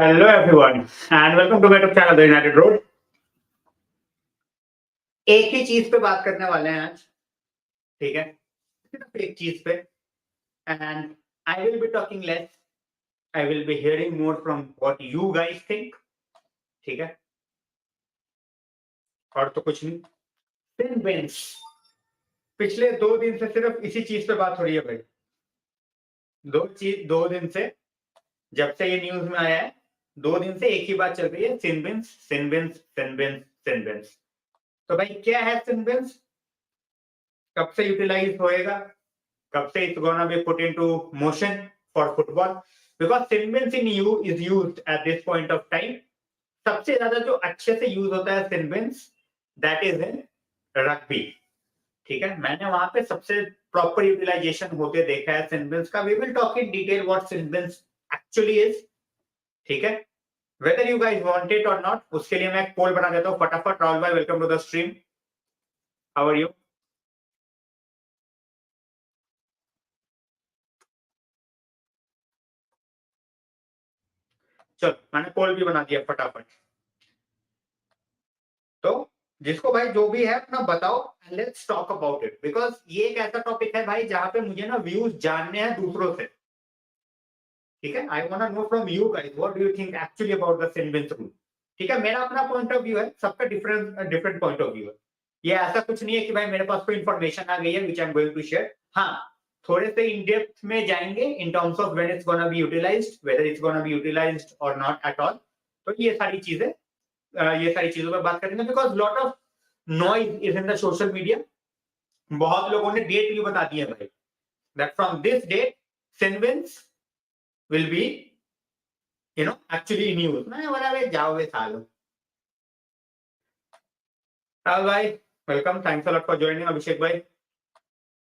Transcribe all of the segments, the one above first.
Hello everyone and welcome to my YouTube channel the United Road. एक ही चीज पे बात करने वाले हैं आज, ठीक है? सिर्फ एक चीज पे। And I will be talking less, I will be hearing more from what you guys think, ठीक है? और तो कुछ नहीं। सिन बिन्स, पिछले 2 दिन से सिर्फ इसी चीज पे बात हो रही है भाई। 2 दिन से, जब से ये न्यूज में आया है, 2 दिन से एक ही बात चल रही है, सिन बिन्स सिन बिन्स सिन बिन्स सिन बिन्स। तो भाई क्या है सिन बिन्स? कब से यूटिलाइज होएगा? कब से it's gonna be put into motion for football? Because sin in you is used at this point of time. सबसे ज्यादा जो अच्छे से यूज होता है sin that is in rugby, ठीक है? मैंने वहां पे सबसे प्रॉपर यूटिलाइजेशन होते देखा है sin का। We will talk in detail what sin actually is, ठीक है? Whether you guys want it or not, उसके लिए मैं एक पोल बना देता हूँ फटाफट। राहुल भाई, welcome to the stream, how are you? चलो, मैंने पोल भी बना दिया फटाफट। तो जिसको भाई जो भी है अपना बताओ, let's talk about it. Because ये एक ऐसा टॉपिक है भाई जहां पे मुझे ना व्यूज जानने हैं दूसरों से, ठीक है? I want to know from you guys what do you think actually about the sin bins rule, ठीक है? मेरा अपना पॉइंट ऑफ व्यू है, सबका different different point of view है। ये ऐसा कुछ नहीं है कि भाई मेरे पास कोई इन्फॉर्मेशन आ गई है which I am going to share. हाँ, थोड़े से इन डेप्थ में जाएंगे in terms of when it's gonna be utilized, whether it's gonna be utilized और नॉट एट ऑल। तो ये सारी चीजें, ये सारी चीजों पर बात करेंगे। Because lot of noise is in the social media. बहुत लोगों ने डेट भी बता दी है भाई, that from this date sin bins will be actually in use. मैंने बोला भाई जाओ वे सालो। राहुल भाई, welcome, thanks a lot for joining. Abhishek भाई,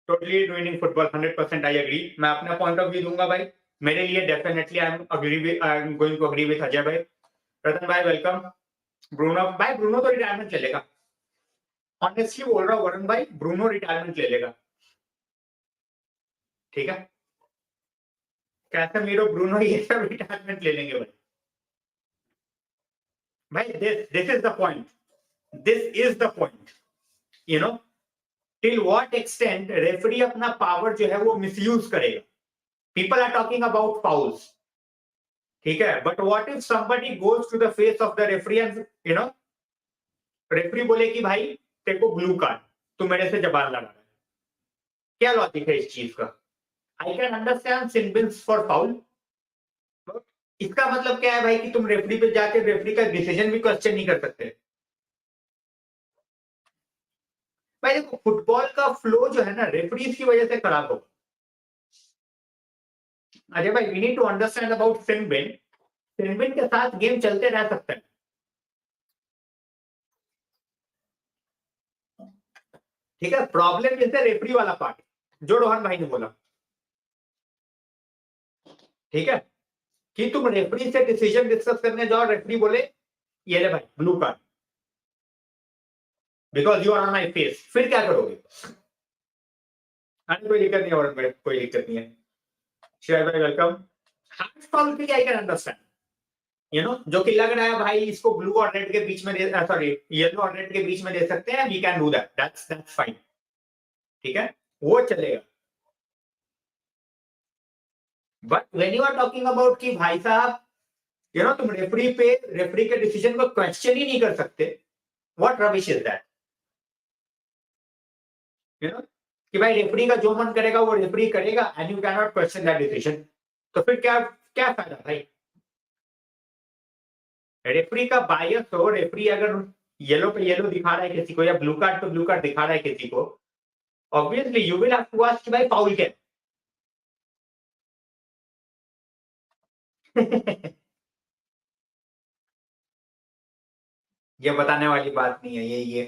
totally doing football 100% I agree. मैं अपना पॉइंट ऑफ व्यू दूंगा भाई। मेरे लिए definitely I am going to agree with Ajay भाई। रतन भाई वेलकम। ब्रूनो भाई, ब्रूनो तो रिटायरमेंट ले लेगा। ऑनेस्टली बोल रहा हूँ वरुण भाई, ब्रूनो रिटायरमेंट ले लेगा, ठीक है? कैसेमीरो, ब्रूनो, ये सब रिटायरमेंट ले लेंगे भाई। भाई this is the point, this is the point, you know till what extent referee अपना पावर जो है वो मिसयूज करेगा। People are talking about fouls, ठीक है? But what if somebody goes to the face of the referee and referee बोले कि भाई तेरे को ब्लू कार्ड, तू मेरे से जबान लड़ा रहा है। क्या लॉजिक है इस चीज का? I can understand sin bins for foul. इसका मतलब क्या है भाई कि तुम रेफरी पे जाके रेफरी का डिसीजन भी क्वेश्चन नहीं कर सकते। भाई देखो, फुटबॉल का फ्लो जो है ना रेफरीज की वजह से खराब होगा। अरे भाई, we need to understand about sin bin. Sin bin के साथ गेम चलते रह सकता है, ठीक है? प्रॉब्लम इज द रेफरी वाला पार्ट, जो रोहन भाई ने बोला, ठीक है? कि तुम रेफरी से डिसीजन डिस्कस करने जाओ, रेफरी बोले ये ले भाई blue card because you are on my face, फिर क्या करोगे? कोई दिक्कत नहीं है, कोई दिक्कत नहीं है। शेयर भाई वेलकम। हार्ड फाउल के आई कैन अंडरस्टैंड, जो कि लग रहा है भाई इसको ब्लू और रेड के बीच में सॉरी येलो और रेड के बीच में दे सकते हैं, we can do that, that's fine, ठीक है? वो चलेगा। But when you are talking about कि भाई साहब तुम रेफरी के डिसीजन को क्वेश्चन ही नहीं कर सकते, व्हाट रबिश इज दैट? कि भाई रेफरी का जो मन करेगा वो रेफरी करेगा and you can not question that decision. तो फिर क्या क्या फायदा भाई? रेफरी का बायस हो, रेफरी अगर येलो पे येलो दिखा रहा है किसी को या ब्लू कार्ड पे ब्लू कार्ड दिखा रहा है किसी को, obviously you will have to ask कि भाई फाउल क्या ये बताने वाली बात नहीं है, ये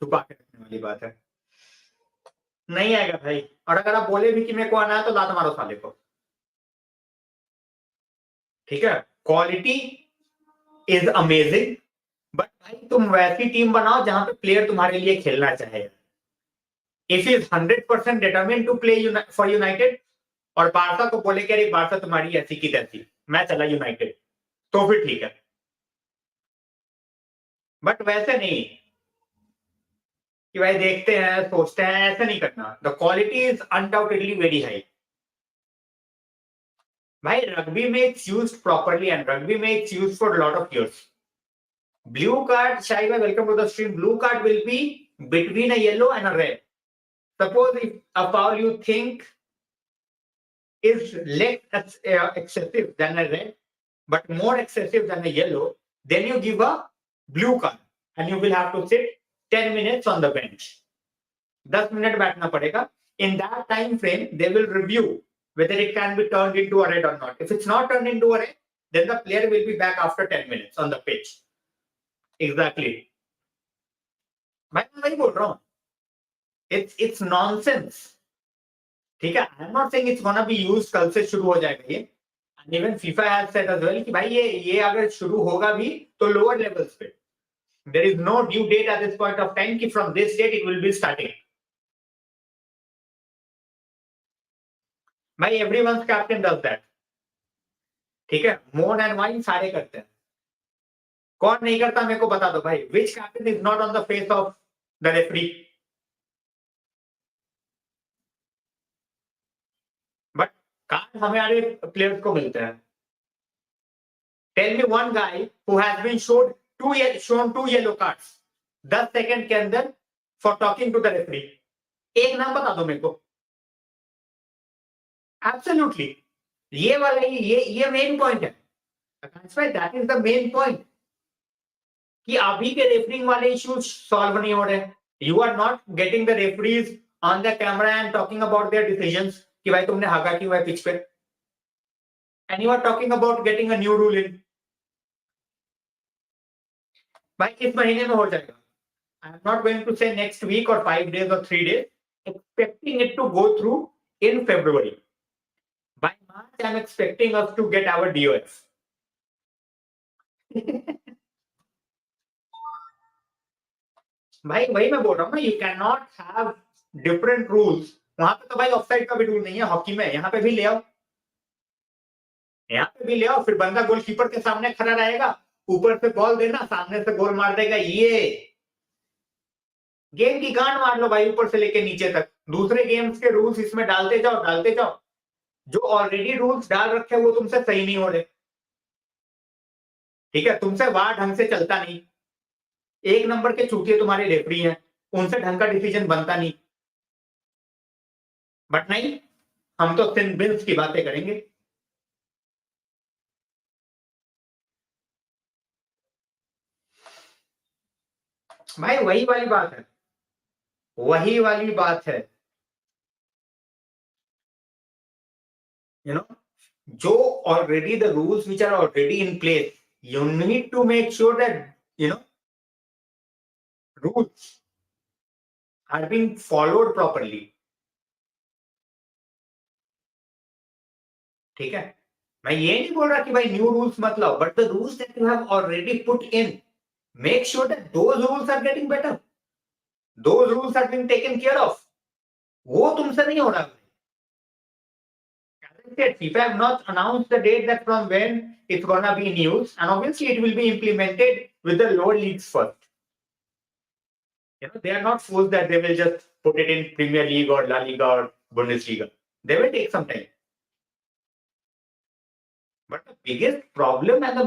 छुपा के रखने वाली बात है। नहीं आएगा भाई, और अगर आप बोले भी कि मेरे को आना है तो लात मारो साले को, ठीक है? क्वालिटी इज अमेजिंग, बट भाई तुम वैसी टीम बनाओ जहां पे प्लेयर तुम्हारे लिए खेलना चाहे। If is 100% determine to play for United और बारसा को बोले कि अरे बारसा तुम्हारी ऐसी की तैसी, मैं चला यूनाइटेड, तो फिर ठीक है, बट वैसे नहीं कि भाई देखते हैं सोचते हैं, ऐसा नहीं करना. The quality is undoubtedly very high. भाई रग्बी में it's used properly and rugby में it's used for lot of years. Blue card, Shai bhai, welcome to the stream. Blue card will be between a yellow and a red. Suppose if a foul you think is less excessive than a red, but more excessive than a yellow, then you give a blue card and you will have to sit 10 minutes on the bench. 10 minutes बैठना पड़ेगा. In that time frame, they will review whether it can be turned into a red or not. If it's not turned into a red, then the player will be back after 10 minutes on the pitch. Exactly. भाई मैं वही बोल रहा हूँ. It's nonsense. ठीक है. I am not saying it's gonna be used, कल से शुरू हो जाएगा ये. And even FIFA has said as well कि भाई ये अगर शुरू होगा भी तो लोअर लेवल्स पे. There is no due date at this point of time कि from this date it will be starting. भाई एवरीवन्स कैप्टन डज दैट. ठीक है. मोन एंड वाइन सारे करते हैं. कौन नहीं करता मेरे को बता दो भाई. Which captain is not on the face of the referee. But card हमारे प्लेयर्स को मिलते हैं. Tell me one guy who has been shown two yellow cards 10 second के अंदर for talking to the referee. एक नाम बता दो मेरे को. Absolutely. ये वाला ये मेन पॉइंट है. That is the main point कि अभी के रेफरिंग वाले इश्यूज सॉल्व नहीं हो रहे. You are not getting the referees on the camera and talking about their decisions कि भाई तुमने हागा क्यों है पिच पे. And you are talking about getting a new rule in. भाई इस महीने में हो जाएगा. I'm not going to say next week or 5 days or 3 days, expecting it to go through in February. By March, I'm expecting us to get our DOF. भाई वही मैं बोल रहा हूँ ना. You can not have different rules. वहां पे तो भाई ऑफसाइड का भी रूल नहीं है हॉकी में. यहाँ पे भी ले आओ. यहाँ पे भी ले आओ. फिर बंदा गोलकीपर के सामने खड़ा रहेगा, ऊपर से बॉल देना, सामने से गोल मार देगा. ये गेम की गांड मार लो भाई, ऊपर से लेके नीचे तक. दूसरे गेम्स के रूल्स इसमें डालते जाओ डालते जाओ. जो ऑलरेडी रूल्स डाल रखे हैं वो तुमसे सही नहीं हो रहे. ठीक है. तुमसे वार ढंग से चलता नहीं. एक नंबर के चूतिए तुम्हारे रेफरी हैं, उनसे ढंग का डिसीजन बनता नहीं. बट नहीं, हम तो सिन बिन्स की बातें करेंगे. भाई वही वाली बात है. वही वाली बात है. यू नो, जो already the rules which are already in place, you need to make sure that you know rules are being followed properly. ठीक है. मैं ये नहीं बोल रहा कि भाई न्यू रूल्स मत लाओ, but the rules that you have already put in, make sure that those rules are getting better. Those rules are being taken care of. वो तुमसे नहीं हो रहा. As I said, FIFA have not announced the date that from when it's gonna be in use, and obviously it will be implemented with the lower leagues first. You know, they are not forced that they will just put it in Premier League or La Liga or Bundesliga. They will take some time. But the biggest problem and the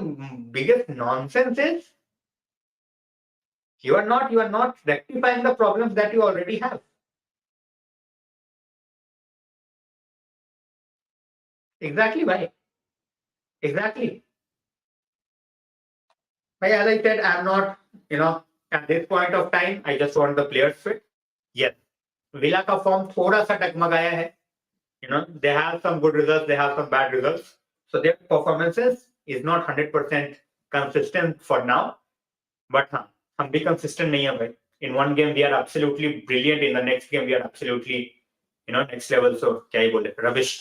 biggest nonsense is you are not rectifying the problems that you already have. Exactly, why? Exactly. But as I said, I'm not, at this point of time, I just want the players fit. Yes, Villa का form थोड़ा सा डगमगाया है. They have some good results, they have some bad results. So their performances is not 100% consistent for now. But हाँ, हम भी consistent नहीं है भाई. In one game we are absolutely brilliant, in the next game we are absolutely, next level. So क्या ही बोले, rubbish.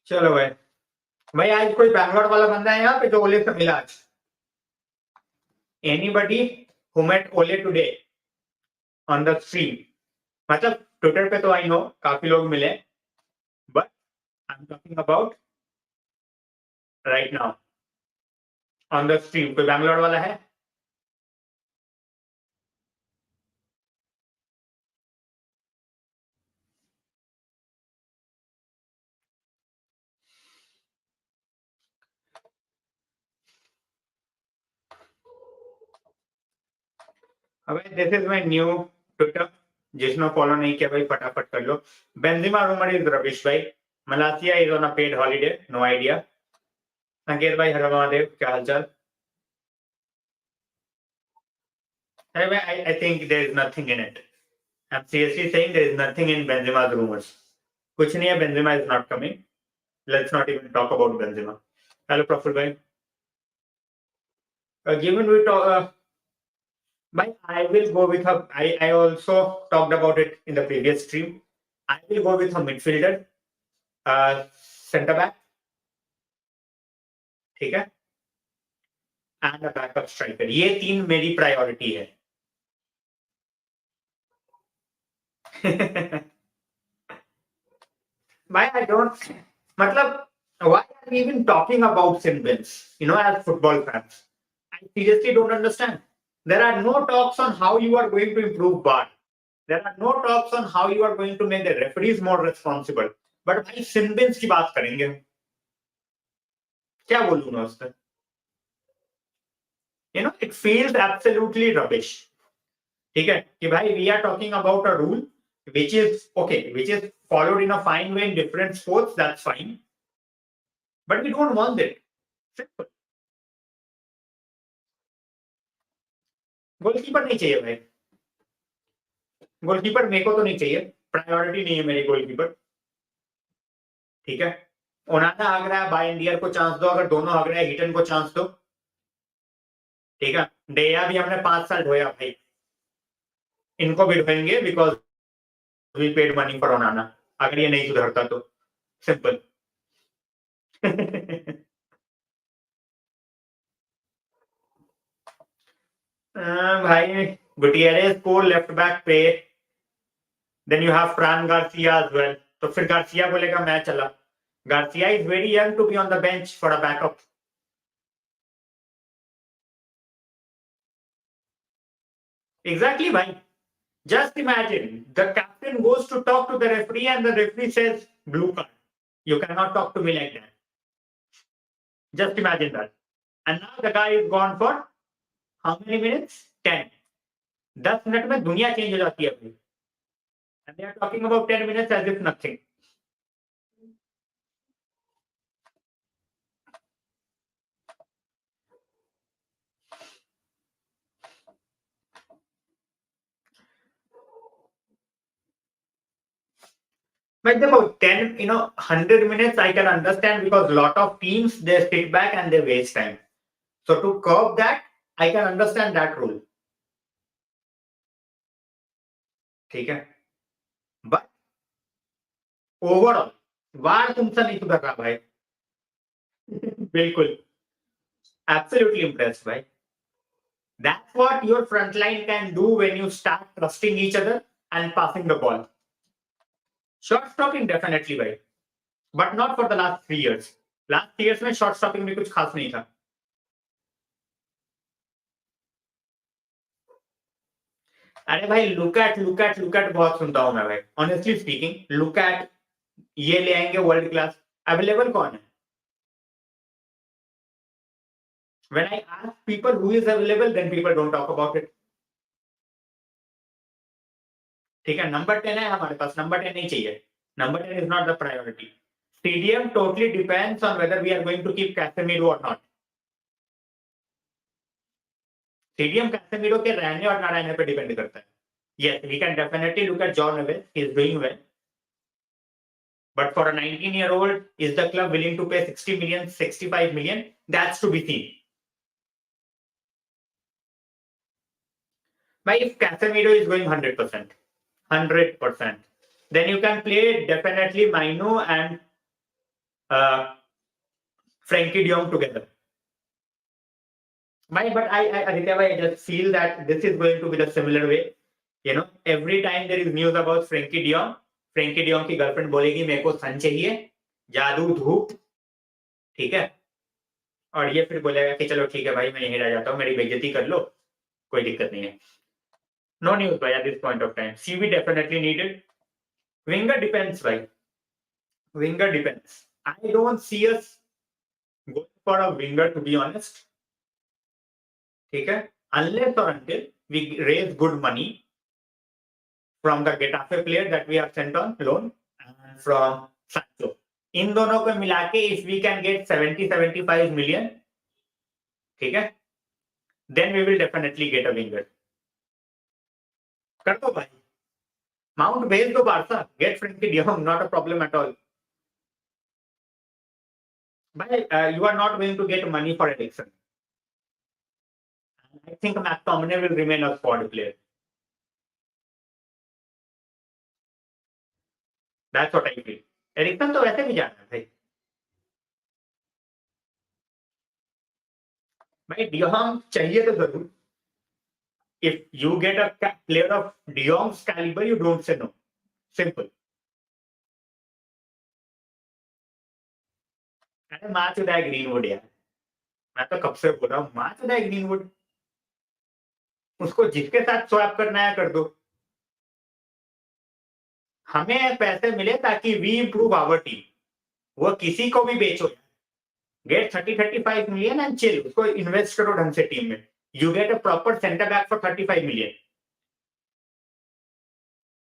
चलो भाई, भाई आज कोई बैंगलोर वाला बंदा है यहाँ पे जो ओले से मिला आज? Anybody who met Ole today on the stream? मतलब ट्विटर पे तो आई नो काफी लोग मिले, but I am talking about right now on the stream. कोई बैंगलोर वाला है? अबे this is my new Twitter, जिसने फॉलो नहीं किया भाई फटाफट कर लो। बेंजिमा रूमर इज रबिश भाई। Malacia is on a paid holiday, no idea. Sanket भाई हर महादेव, क्या हालचाल? I think there is nothing in it. I'm seriously saying there is nothing in Benzema's rumors. कुछ नहीं है, Benzema is not coming. Let's not even talk about Benzema. Hello, Praful bhai. Given we talk, bhai, I will go with a. I also talked about it in the previous stream. I will go with a midfielder, centre back, ठीक है, and a backup striker. ये तीन मेरी priority है. Why I don't, मतलब why are we even talking about symbols? You know, as football fans, I seriously don't understand. There are no talks on how you are going to improve VAR. There are no talks on how you are going to make the referees more responsible. But भाई सिम्बिन्स की बात करेंगे, क्या बोलूं मैं उस पर? You know, it feels absolutely rubbish. ठीक है कि भाई we are talking about a rule which is okay, which is followed in a fine way in different sports. That's fine, but we don't want it. Simple. Goalkeeper नहीं चाहिए भाई, goalkeeper मेरे को तो नहीं चाहिए, प्रायोरिटी नहीं है मेरी गोलकीपर, ठीक है। ओनाना हाग रहा है, बाय इंडियर को चांस दो, अगर दोनों हाग रहे हैं हिटन को चांस दो, ठीक है। डेया भी हमने 5 साल ढोया भाई, इनको भी ढोएंगे because we paid money for Onana, अगर ये नहीं सुधरता तो, सिंपल। भाई गुटियरेस को लेफ्ट बैक पे, then you have Fran Garcia as well, तो फिर गार्सिया बोलेगा मैं चला। Garcia is very young to be on the bench for a backup. Exactly भाई, just imagine the captain goes to talk to the referee and the referee says blue card, you cannot talk to me like that. Just imagine that. And now the guy is gone for how many minutes? 10. 10 minute में दुनिया change हो जाती है अपनी, and they are talking about 10 minutes as if nothing. But about 10, 100 minutes I can understand because a lot of teams they sit back and they waste time. So to curb that, I can understand that rule. ठीक है, but overall वार तुमसे नहीं सुधर रहा भाई। बिल्कुल, absolutely impressed भाई। That's what your front line can do when you start trusting each other and passing the ball. Short stopping definitely भाई, but not for the last 3 years. Last 3 years में short stopping में कुछ खास नहीं था। अरे भाई लुक एट बहुत सुनता हूं मैं भाई, ऑनेस्टली स्पीकिंग। लुक एट, ये ले आएंगे वर्ल्ड क्लास, अवेलेबल कौन है? When I ask people who is available, then people don't talk about it. ठीक है, नंबर 10 है हमारे पास, नंबर 10 नहीं चाहिए, number 10 is not the priority. Stadium totally depends on whether we are going to keep Casemiro और not. Stadium Casemiro के रहने और ना रहने पर डिपेंड करता है। Yes, we can definitely look at John Neves. He is doing well. But for a 19-year-old, is the club willing to pay 60 million, 65 million? That's to be seen. But if Casemiro is going 100%, 100%, then you can play definitely Mainu and Frankie De Jong together. But Aditya, I just feel that this is going to be the similar way. Every time there is news about Frankie De Jong की girlfriend बोलेगी मेरे को सन चाहिए, जादू धूप, ठीक है, और ये फिर बोलेगा कि चलो ठीक है भाई, मैं यहीं रह जाता हूँ, मेरी बेइज्जती कर लो, कोई दिक्कत नहीं है. No news by at this point of time. CV definitely needed. Winger depends, right? Winger depends. I don't see us going for a winger, to be honest. Okay? Unless or until we raise good money from the Getafe player that we have sent on loan and from Sancho. इन दोनों को मिला के if we can get 70-75 million, ठीक है, then we will definitely get a winger. कर दो भाई, mount भेज दो Barça, get Frankie De Jong, not a problem at all. But you are not going to get money for Eriksen. I think McTominay will remain a squad player. That's what I feel. Eriksen तो वैसे भी जाना है भाई. भाई De Jong चाहिए तो जरूर. If you get a player of De Jong's caliber, you don't say no. Simple. अरे मार चुदा है ग्रीनवुड यार. मैं तो कब से बोल रहा हूँ, मार चुदा है ग्रीनवुड. उसको जिसके साथ स्वैप करना है कर दो. हमें पैसे मिले ताकि वी इम्प्रूव आवर टीम. वो किसी को भी बेचो, गेट 30-35 million एंड चिल. उसको इन्वेस्ट करो ढंग से टीम में. You get a proper center back for 35 million.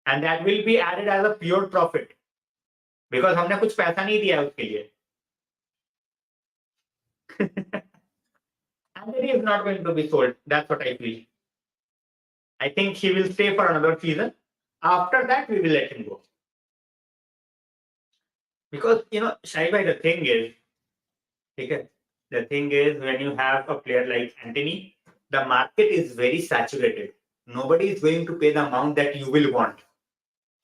And that will be added as a pure profit. Because हमने कुछ पैसा नहीं दिया उसके लिए. And then he is not going to be sold. That's what I feel. I think he will stay for another season. After that, we will let him go. Because, Shai bhai, the thing is, okay, the thing is when you have a player like Anthony, the market is very saturated. Nobody is going to pay the amount that you will want.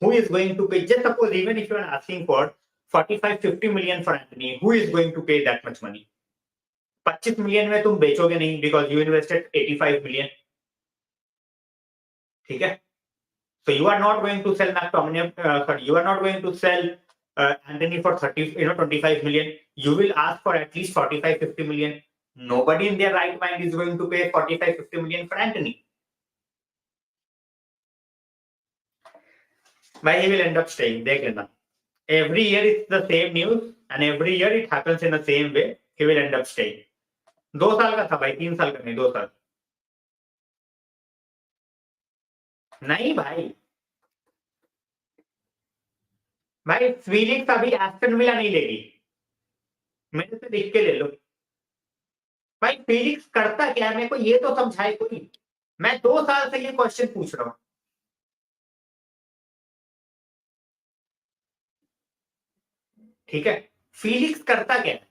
Who is going to pay? Just suppose even if you are asking for 45-50 million for Anthony, who is going to pay that much money? 25 million में तुम बेचोगे नहीं because you invested 85 million. ठीक है? So you are not going to sell McTominay. You are not going to sell Anthony for 25 million. You will ask for at least 45-50 million. Nobody in their right mind is going to pay 45-50 million for Anthony. But he will end up staying. देख लेना. Every year it's the same news and every year it happens in the same way. He will end up staying. 2 साल का था भाई, 3 साल का नहीं, 2 साल. नहीं भाई फीलिक्स अभी एस्टन विला नहीं लेगी. मेरे से देख के ले लो भाई. फीलिक्स करता क्या है, मेरे को ये तो समझाए कोई. मैं 2 साल से ये क्वेश्चन पूछ रहा हूं. ठीक है, फीलिक्स करता क्या है?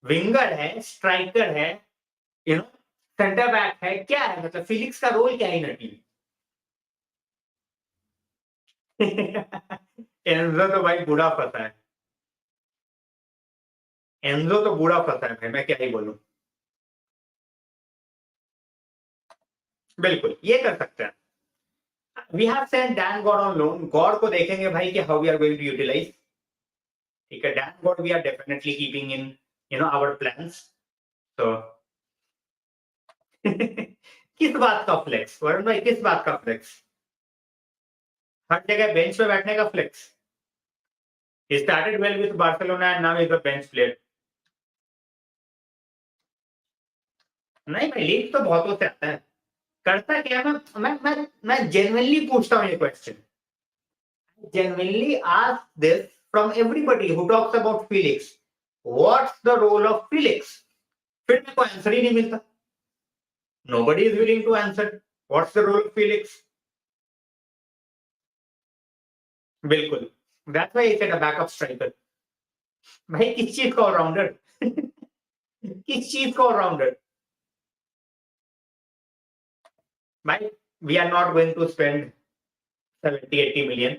विंगर है, स्ट्राइकर है, सेंटर बैक है, क्या है? मतलब फीलिक्स का रोल क्या है इन टीम? एंजो तो भाई बुरा फंसा है. एंजो तो बुरा फंसा है भाई, मैं क्या ही बोलूं. बिल्कुल ये कर सकते हैं. We have sent Dan God on loan. God को देखेंगे भाई कि how we are going to utilize. ठीक है, Dan God we are definitely keeping in our plans. तो किस बात का फ्लेक्स वरुण भाई, किस बात का फ्लेक्स? हर जगह बेंच पे बैठने का flex. He started well with Barcelona and now he's a bench player. नहीं भाई, लीग तो बहुतों से आता है. करता क्या? मैं genuinely पूछता हूँ ये question. Genuinely ask this from everybody who talks about Felix. What's the role of Felix? फिर मेरे को आंसर ही नहीं मिलता. Nobody is willing to answer. What's the role of Felix? बिल्कुल. That's why I said a backup striker. भाई किस चीज का ऑलराउंडर? किस चीज का ऑलराउंडर? भाई we are not going to spend 70-80 million.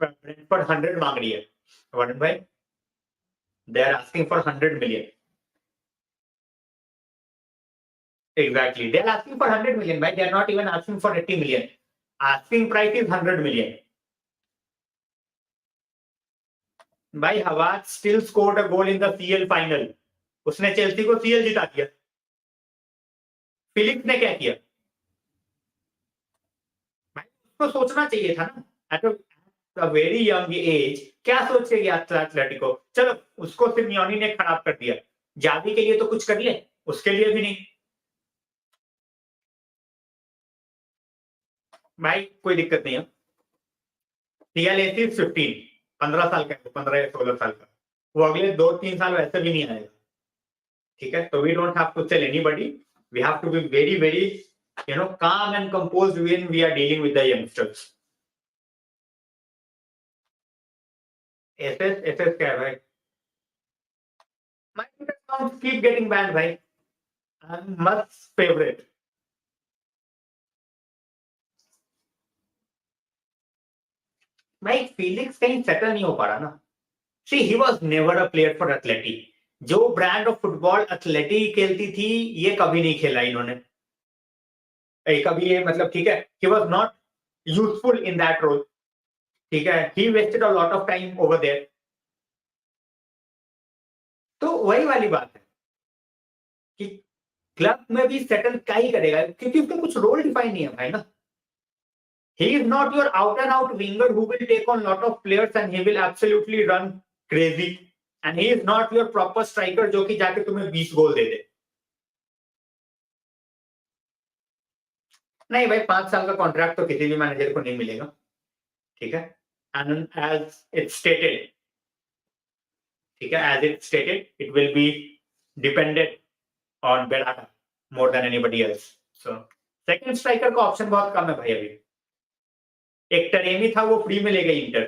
पर 100 मांग रही है वरुण भाई, they are asking for 100 million. Exactly, they are asking for 100 million, right? They are not even asking for 80 million. Asking price is 100 million. भाई हवाज still scored a goal in the CL final. उसने Chelsea को CL जिता दिया. Philips ने क्या किया भाई? उसको सोचना चाहिए था ना at a very young age. क्या सोच के गया एथलेटिको? चलो उसको सिमियोनी ने खराब कर दिया, जावी के लिए तो कुछ कर ले, उसके लिए भी नहीं. भाई कोई दिक्कत नहीं है. सीएलएसी 15, 15 साल का है, 15 या 16 साल का. वो अगले 2-3 साल वैसे भी नहीं आएगा. ठीक है, तो we don't have to sell anybody. We have to be very very calm and composed when we are dealing with the youngsters. SS क्या है भाई? My Twitter accounts keep getting banned भाई. I'm much favorite. भाई Felix कहीं settle नहीं हो पा रहा ना. See, he was never a player for Atleti. जो ब्रांड ऑफ फुटबॉल एथलेटी खेलती थी, ये कभी नहीं खेला इन्होंने. कभी ये मतलब ठीक है, he was not useful in that role. ठीक है, he wasted a lot of time over there. तो वही वाली बात है कि क्लब में भी सेटल क्या ही करेगा, क्योंकि उसका कुछ रोल डिफाइन नहीं है भाई ना. He is not your out and out winger who will take on lot of players and he will absolutely run crazy. And he is not your proper striker जो कि जाके तुम्हें 20 गोल दे दे. नहीं भाई, 5 साल का कॉन्ट्रैक्ट तो किसी भी मैनेजर को नहीं मिलेगा. ठीक है, एंड एज इट स्टेटेड, ठीक है, as it stated, it will be dependent on Berata more than anybody else. So second striker का ऑप्शन बहुत कम है भाई अभी. एक टरेमी था, वो फ्री में ले गई इंटर.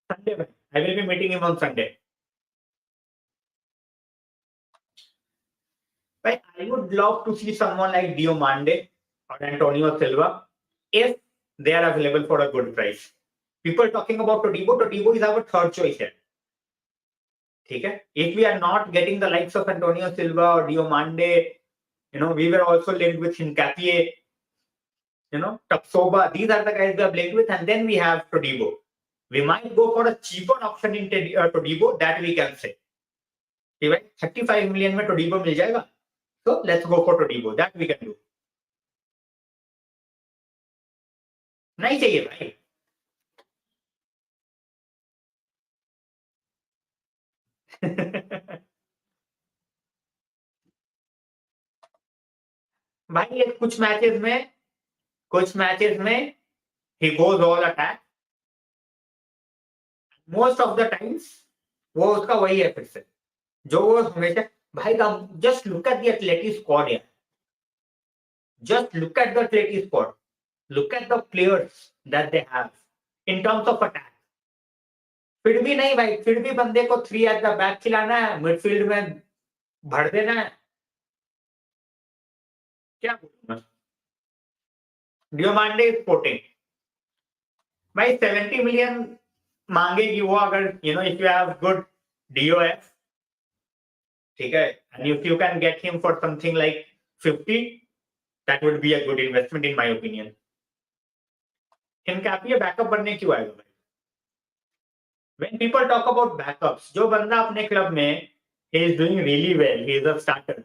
संडे में I will be meeting him on Sunday. But I would love to see someone like Diomande or Antonio Silva if they are available for a good price. People talking about Todibo. Todibo is our third choice here. Okay? If we are not getting the likes of Antonio Silva or Diomande, we were also linked with Hincapié, Tapsoba. These are the guys we are linked with, and then we have Todibo. We might go for a cheaper option in Todibo, that we can say. 35 million में Todibo मिल जाएगा. So let's go for Todibo. That we can do. नहीं चाहिए भाई. भाई ये कुछ matches में he goes all attack. Most of the times वो उसका वही है फिर से जो वो हमेशा. भाई just look at the Atleti squad here. Just look at the Atleti squad. Look at the players that they have in terms of attack. फिर भी नहीं भाई, फिर भी बंदे को 3 एट द बैक खिलाना है, मिडफील्ड में भर देना है. क्या बोलूं मैं? Diomande is potting. भाई 70 मिलियन मांगेगी वो अगर if you have good DOF. ठीक है, and if you can get him for something like 50, that would be a good investment in my opinion. Hincapie backup बनने क्यों आएगा भाई? When people talk about backups, जो बंदा अपने क्लब में he is doing really well, he is a starter,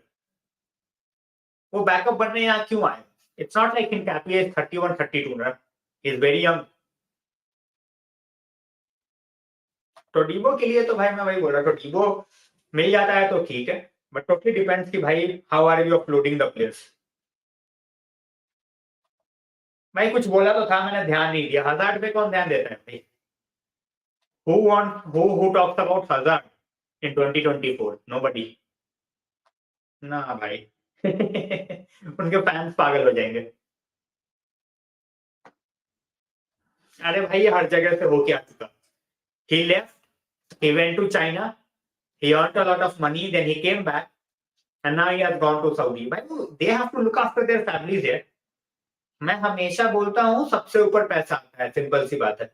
वो backup बनने यहाँ क्यों आए? It's not like Hincapié is 31, 32 ना. He is very young. टोडीबो के लिए तो भाई मैं वही बोल रहा, टोडीबो मिल जाता है तो ठीक है, बट टोटली डिपेंड्स कि भाई how are you uploading the players. भाई कुछ बोला तो था, मैंने ध्यान नहीं दिया. हज़ार्ड पे कौन ध्यान देता है भाई? Who talks about Hazard in 2024? Nobody. ना भाई. उनके फैंस पागल हो जाएंगे. अरे भाई ये हर जगह से होके आ चुका. He left, he went to China, he earned a lot of money, then he came back, and now he has gone to Saudi. भाई they have to look after their families here. मैं हमेशा बोलता हूँ सबसे ऊपर पैसा आता है, सिंपल सी बात है.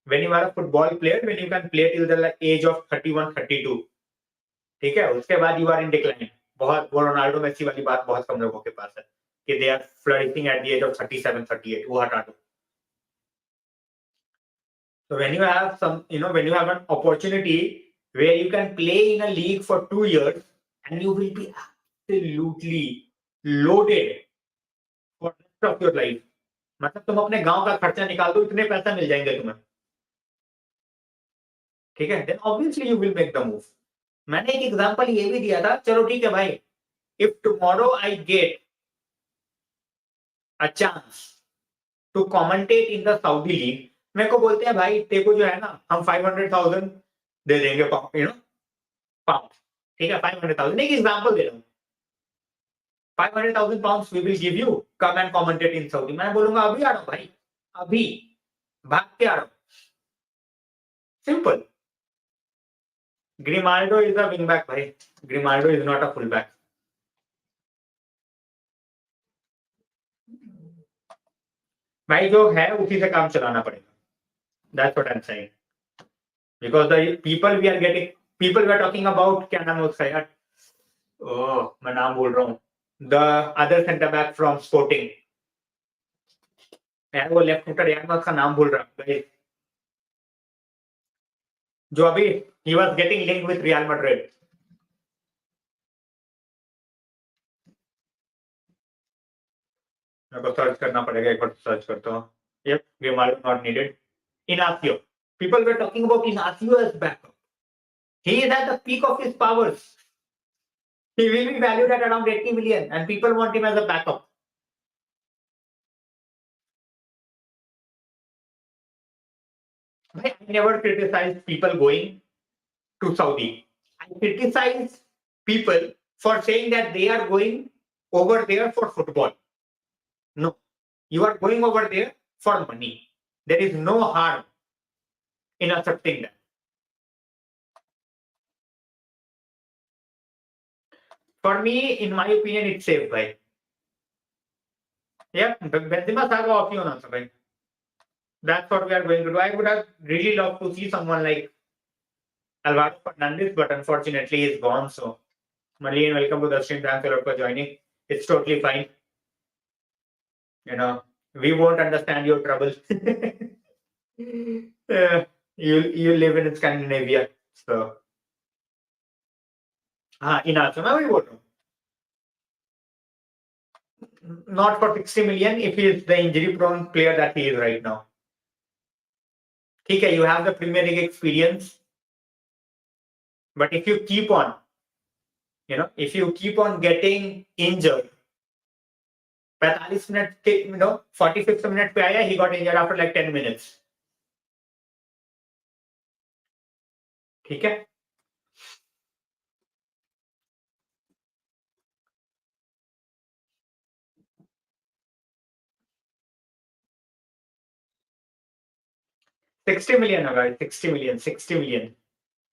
when you are a football player, when you can play till the age of 31, 32, ठीक है, उसके बाद you are in decline. बहुत वो रोनाल्डो मेसी वाली बात बहुत कम लोगों के पास है कि they are flourishing at the age of 37, 38. वो हटा दो. So when you have when you have an opportunity where you can play in a league for 2 years and you will be absolutely loaded for the rest of your life. मतलब तुम अपने गांव का खर्चा निकाल दो, इतने पैसा मिल जाएंगे तुम्हें. ठीक है, then obviously you will make the move. मैंने एक एग्जांपल ये भी दिया था, चलो ठीक है भाई, if tomorrow I get a chance to commentate in the Saudi league, मेरे को बोलते हैं भाई तेरे को जो है ना हम 500,000 दे देंगे पाउंड. ठीक है, 500,000 एक एग्जांपल दे रहा हूँ. 500,000 pounds we will give you, come and commentate in Saudi. मैं बोलूंगा अभी आ रहा हूँ भाई, अभी भाग के आ रहा हूँ. Simple. Grimaldo is a wing back भाई. Grimaldo is not a full back. भाई जो है उसी से काम चलाना पड़ेगा. That's what I'm saying. Because the people we are talking about, क्या नाम है उसका यार? ओह, मैं नाम बोल रहा हूँ. The other center back from Sporting. यार वो लेफ्ट फुटर यार, मैं उसका नाम भूल रहा हूँ. जो अभी he was getting linked with Real Madrid. मेरे को सर्च करना पड़ेगा, एक बार सर्च करता हूँ. Yep, Grimaldo not needed. Inacio. People were talking about Inacio as backup. He is at the peak of his powers. He will be valued at around 80 million, and people want him as a backup. I never criticize people going to Saudi. I criticize people for saying that they are going over there for football. No, you are going over there for money. There is no harm in accepting that. For me, in my opinion, it's safe, bhai. Yeah, Benzema saga off you also, bhai. That's what we are going to do. I would have really loved to see someone like Alvaro Fernandez, but unfortunately he's gone. So, Malian, welcome to the stream. Thanks a lot for joining. It's totally fine. We won't understand your trouble. You live in Scandinavia, so in Asama we won't. Not for 60 million if he is the injury-prone player that he is right now. Okay, you have the Premier League experience, but if you keep on, getting injured, 45 minutes, 45th minute पे आया, he got injured after like 10 minutes. ठीक है? $60 million होगा, 60 million.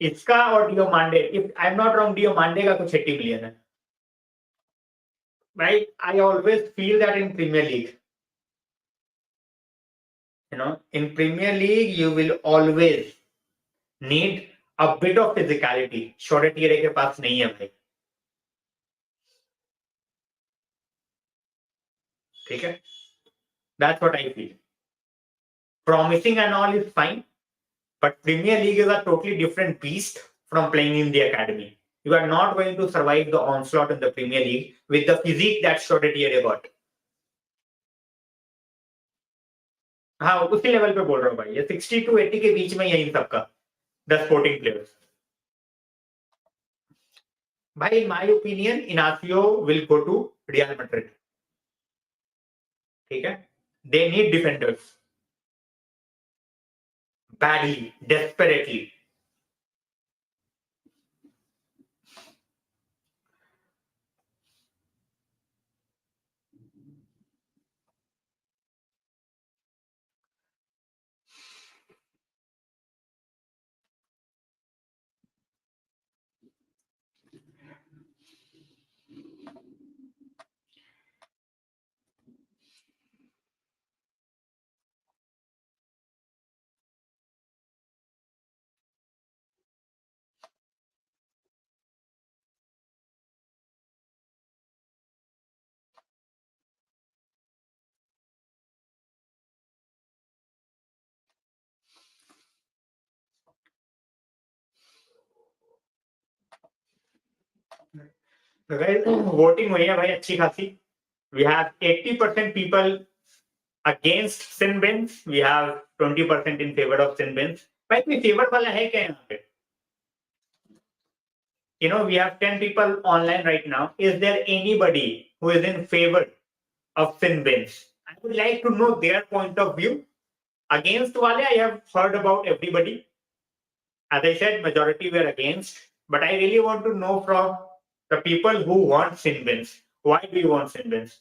इसका और Diomande, if I'm not wrong, Diomande का कुछ 80 million है. Right? I always feel that in Premier League, in Premier League, you will always need a bit of physicality. छोटे टीरे के पास नहीं है भाई. ठीक है? That's what I feel. Promising and all is fine, but Premier League is a totally different beast from playing in the academy. You are not going to survive the onslaught in the Premier League with the physique that Shorettiere got. हाँ, उसी level पे बोल रहा हूँ भाई. ये 60 to 80 के बीच में यही सबका, the sporting players. भाई, in my opinion, Inacio will go to Real Madrid. ठीक है? They need defenders. Badly, desperately. तो guys, वोटिंग हुई है भाई अच्छी खासी. We have 80% people against sin bins. We have 20% in favor of sin bins. भाई कोई फेवर वाला है क्या यहाँ पे? You know, we have 10 people online right now. Is there anybody who is in favor of sin bins? I would like to know their point of view. Against wale, I have heard about everybody. As I said, majority were against. But I really want to know from the people who want sin bins. Why do you want sin bins?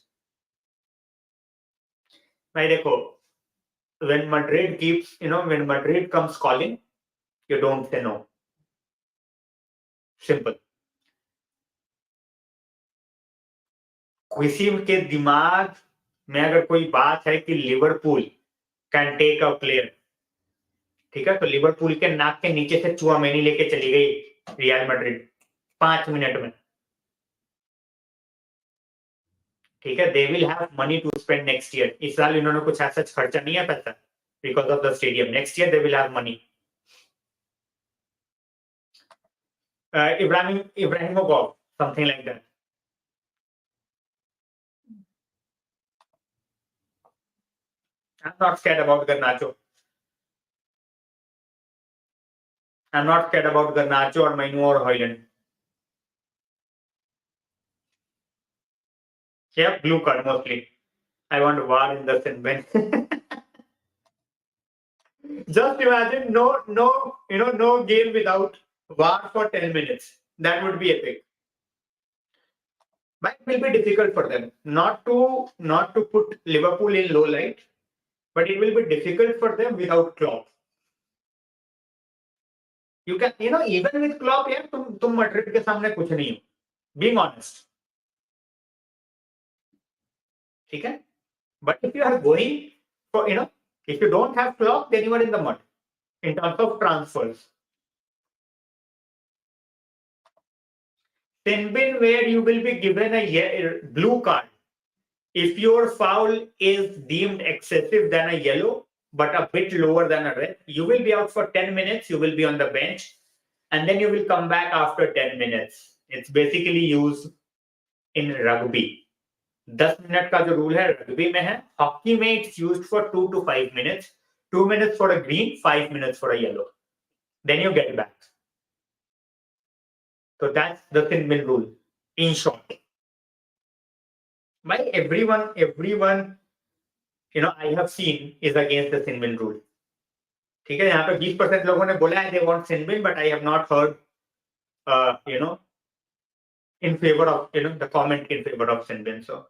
भाई देखो, when Madrid keeps, when Madrid comes calling, you don't say no. Simple. किसी के दिमाग में अगर कोई बात है कि Liverpool can take a player, ठीक है, तो लिवरपूल के नाक के नीचे से चुआमेनी लेके चली गई रियल मैड्रिड 5 मिनट में. ठीक है, they will have money to spend next year. इस साल इन्होंने कुछ ऐसा खर्चा नहीं है पैसा because of the stadium. Next year they will have money. Ibrahimov, something like that. I'm not scared about Garnacho. I'm not scared about Garnacho or Mainu or Hoyland. Yeah, blue card mostly. I want VAR in the sin bin. Just imagine no game without VAR for 10 minutes. That would be epic. But it will be difficult for them not to put Liverpool in low light, but it will be difficult for them without Klopp. You can, even with Klopp, यार तुम Madrid के सामने कुछ नहीं हो. Being honest. ठीक है? But if you are going for, if you don't have Klopp, then you are in the mud in terms of transfers. Sin bin where you will be given a blue card if your foul is deemed excessive than a yellow, but a bit lower than a red. You will be out for 10 minutes. You will be on the bench, and then you will come back after 10 minutes. It's basically used in rugby. 10 minute का जो rule है rugby में है. Hockey में it's used for 2 to 5 minutes. 2 minutes for a green, 5 minutes for a yellow. Then you get back. So that's the sin bin rule in short. By everyone, I have seen is against the sin bin rule. ठीक है, यहाँ पे 20% लोगों ने बोला है they want sin bin, but I have not heard, in favor of, the comment in favor of sin bin. So,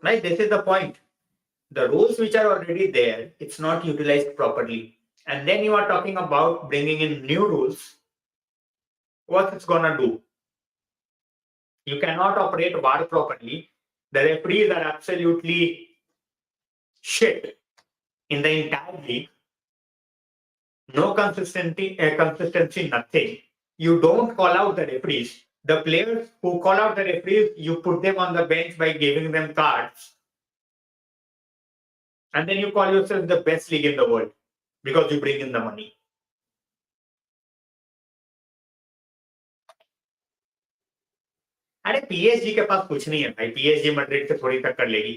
right, this is the point. The rules which are already there, it's not utilized properly. And then you are talking about bringing in new rules. What it's gonna do? You cannot operate VAR properly. The referees are absolutely shit in the entire league. No consistency, nothing. You don't call out the referees. The players who call out the referees, you put them on the bench by giving them cards. And then you call yourself the best league in the world because you bring in the money. अरे PSG के पास कुछ नहीं है भाई. PSG Madrid से थोड़ी टक्कर लेगी.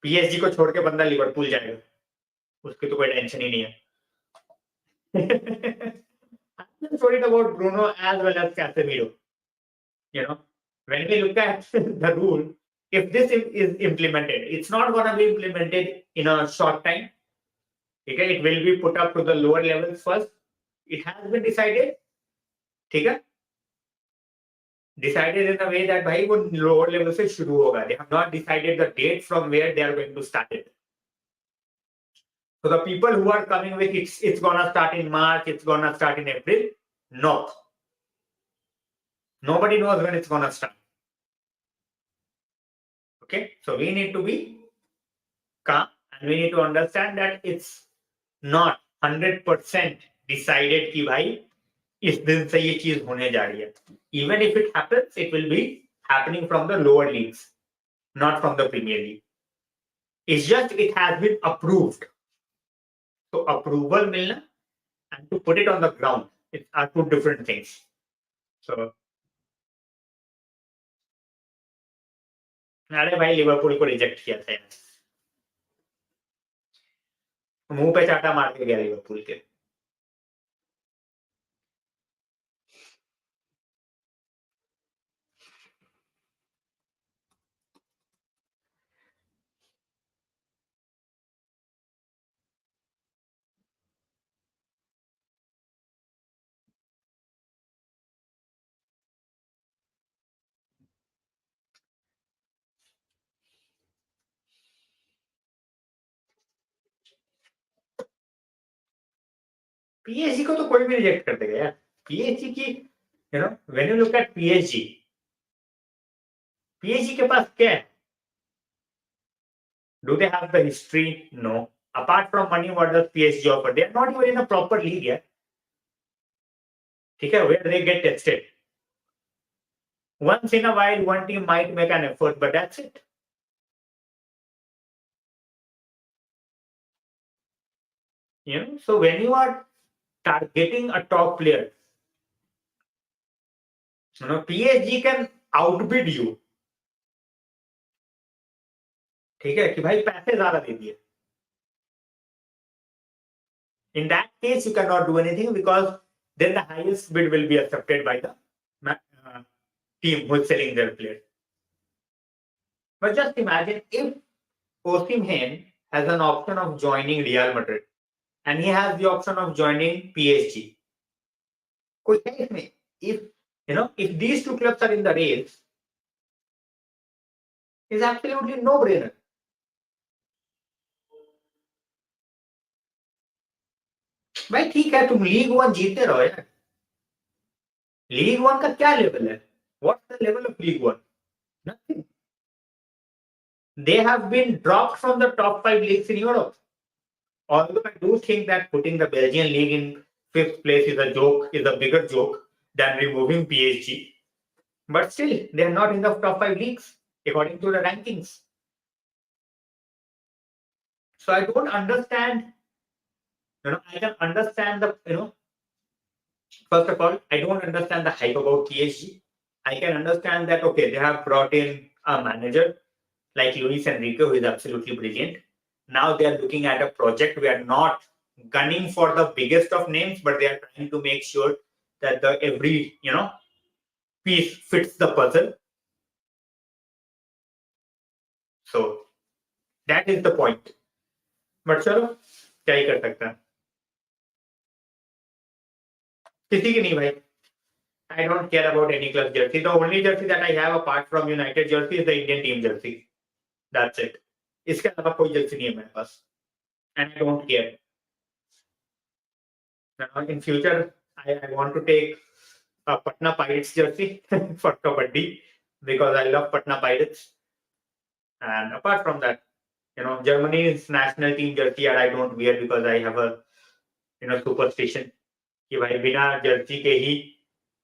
पीएसजी को छोड़ के बंदा लिवरपूल जाएगा. उसकी तो कोई टेंशन ही नहीं है. I'm worried about Bruno as well as Casemiro. When we look at the rule, if this is implemented, it's not going to be implemented in a short time. Okay, it will be put up to the lower levels first. It has been decided. Okay, decided in a way that भाई वो lower level से शुरू होगा. They have not decided the date from where they are going to start it. So the people who are coming with it's gonna start in March, it's gonna start in April. No. Nobody knows when it's gonna start. Okay, so we need to be calm and we need to understand that it's not 100% decided कि भाई इस दिन से ये चीज होने जा रही है. Even if it happens, it will be happening from the lower leagues, not from the Premier League. It's just it has been approved. So approval milna and to put it on the ground, are two different things. So, अरे भाई Liverpool को reject किया था, मुंह पे चाटा मार के गया लिवरपूल के। पीएसजी को तो कोई भी रिजेक्ट कर देगा यार। पीएसजी की when you look at PSG, PSG के पास क्या है? Do they have the history? No. Apart from money what does PSG offer? They are not even in a proper league यार। ठीक है, where they get tested once in a while, one team might make an effort, but that's it. So when you are targeting a top player, PSG can outbid you. ठीक है कि भाई पैसे ज्यादा दे दिए। In that case, you cannot do anything because then the highest bid will be accepted by the team who is selling their player. But just imagine if Osimhen has an option of joining Real Madrid and he has the option of joining PSG. If these two clubs are in the race, it's absolutely no-brainer. भाई ठीक है, तुम league one जीतते रहो यार। League one का क्या level है? What's the level of League One? Nothing. They have been dropped from the top 5 leagues in Europe. Although I do think that putting the Belgian league in 5th place is a bigger joke than removing PSG. But still, they are not in the top 5 leagues according to the rankings. So I don't understand. I can understand first of all, I don't understand the hype about PSG. I can understand that, okay, they have brought in a manager like Luis Enrique, who is absolutely brilliant. Now they are looking at a project. We are not gunning for the biggest of names, but they are trying to make sure that every piece fits the puzzle. So that is the point. But चलो क्या ही कर सकते हैं, किसी की नहीं भाई. I don't care about any club jersey. The only jersey that I have apart from United jersey is the Indian team jersey. That's it. इसके अलावा कोई jersey नहीं है मेरे पास. And I don't care. In future, I want to take a Patna Pirates jersey for Kabaddi because I love Patna Pirates. And apart from that, Germany's national team jersey I don't wear because I have a superstition कि भाई बिना jersey के ही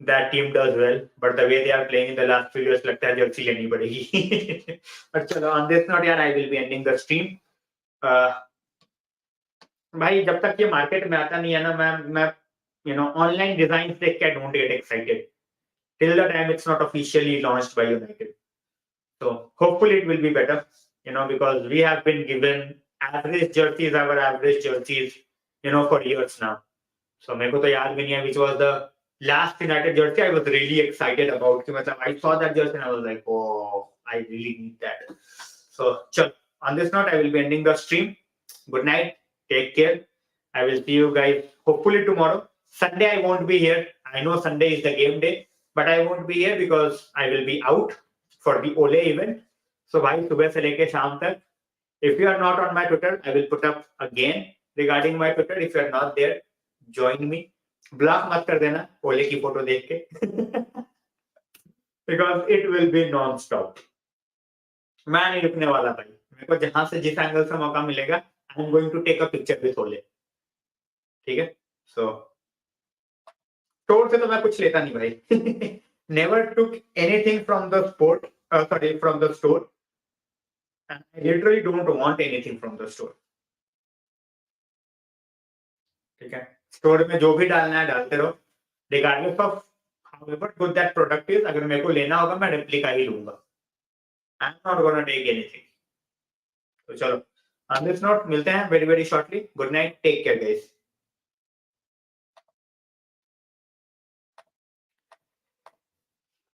that team does well, but the way they are playing in the last few years लगता है jersey लेनी पड़ेगी. But चलो, on this note यार, I will be ending the stream. भाई जब तक ये मार्केट में आता नहीं है ना, मैं ऑनलाइन डिजाइन देख के don't get excited till the time it's not officially launched by United. So hopefully it will be better, because we have been given average jerseys, our average jerseys, for years now. So मेरे को तो याद भी नहीं है which was the last United jersey I was really excited about. कि मतलब I saw that jersey and I was like, oh, I really need that. So चल, on this note, I will be ending the stream. Good night. Take care. I will see you guys hopefully tomorrow. Sunday I won't be here. I know Sunday is the game day, but I won't be here because I will be out for the Ole event. So भाई सुबह से लेके शाम तक, if you are not on my Twitter, I will put up again regarding my Twitter. If you are not there, join me. Block मत कर देना ओले की फोटो देख के because it will be non-stop. मैं नहीं रुकने वाला भाई. मेरे को जहां से जिस एंगल से मौका मिलेगा, I am going to take a picture with ओले. ठीक है? So स्टोर से तो मैं कुछ लेता नहीं भाई. Never took anything from the from the store. And I literally don't want anything from the store. ठीक है, स्टोर में जो भी डालना है डालते रहो, regardless of however good that product is, अगर मेरे को लेना होगा मैं रेप्लिका ही लूंगा. I'm not gonna take anything. तो चलो on this note मिलते हैं very very shortly. Good night, take care guys.